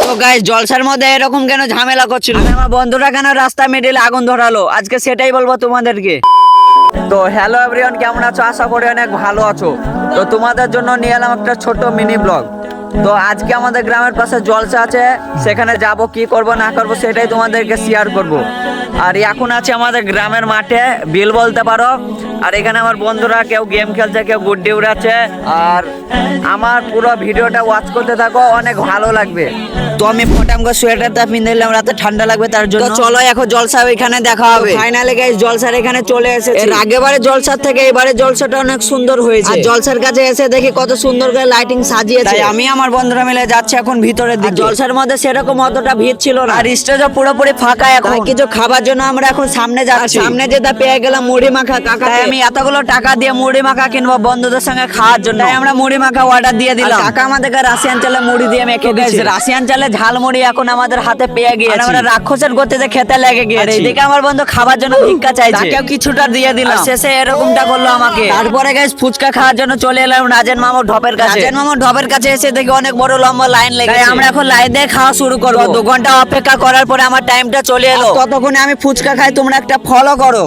তো গাইস জলসার মধ্যে এরকম কেন ঝামেলা করছিল, আমার বন্ধুরা কেন রাস্তায় মিডিলে আগুন ধরালো, আজকে সেটাই বলবো তোমাদেরকে। তো হ্যালো এভরিওয়ান, কেমন আছো? আশা করি অনেক ভালো আছো। তো তোমাদের জন্য নিয়ে এলাম একটা ছোট মিনি ব্লগ। তো আজকে আমাদের গ্রামের পাশে জলসা আছে, সেখানে যাব, কি করব না করব সেটাই তোমাদেরকে শেয়ার করব। আর এখন আছে আমাদের গ্রামের মাঠে, বিল বলতে পারো। আর এখানে আমার বন্ধুরা কেউ গেম খেলছে, কেউ গুড্ডি উড়াচ্ছে। আর আমার পুরো ভিডিওটা ওয়াচ করতে থাকো, অনেক ভালো লাগবে। তো আমি ফটামগো সোয়েটারটা পিনে নিলাম, রাতে ঠান্ডা লাগবে তার জন্য। তো চলো এখন জলসা এখানে দেখা হবে। ফাইনালি গাইস জলসার এখানে চলে এসেছি। এর আগেবারে জলসার থেকে এবারে জলসাটা অনেক সুন্দর হয়েছে। আর জলসার কাছে এসে দেখি কত সুন্দর করে লাইটিং সাজিয়েছে। তাই আমি আমার বন্ধুরা মিলে যাচ্ছি এখন ভিতরের দিকে। জলসার মধ্যে সেরকম অতটা ভিড় ছিল না, আর স্টেজও পুরোপুরি ফাঁকা। এখন কিছু খাবার জন্য আমরা এখন সামনে যাচ্ছি। সামনে যেটা পেয়ে গেলাম মুড়ি মাখা কাকা। তাই আমি এতগুলো টাকা দিয়ে মুড়ি মাখা কিনবো বন্ধুদের সঙ্গে খাওয়ার জন্য। তাই আমরা মুড়ি মাখা অর্ডার দিয়ে দিলাম। কাকা আমাদেরকে রাশিয়ান চালে মুড়ি দিয়ে মেখে দিয়েছে। রাশিয়ান চালে ঝাল মুড়ি এখন আমাদের হাতে পেয়ে গিয়েছে। আমরা রাক্ষসের গতিতে খেতে লেগে গিয়েছি। এদিকে আমার বন্ধু খাবার জন্য ভিক্ষা চাইছে, তাকেও কিছুটা দিয়ে দিলাম। শেষে এরকমটা করলো আমাকে। তারপরে গাইস ফুচকা খাওয়ার জন্য চলে এলাম রাজেন মামুর ঢপের কাছে। রাজেন মামুর ঢপের কাছে এসে দেখি অনেক বড় লম্বা লাইন লেগে। আমরা এখন লাইন দিয়ে খাওয়া শুরু করবো। 2 ঘন্টা অপেক্ষা করার পরে আমার টাইমটা চলে এলো। ততক্ষণে আমি ফুচকা খাই, তোমরা একটা ফলো করো।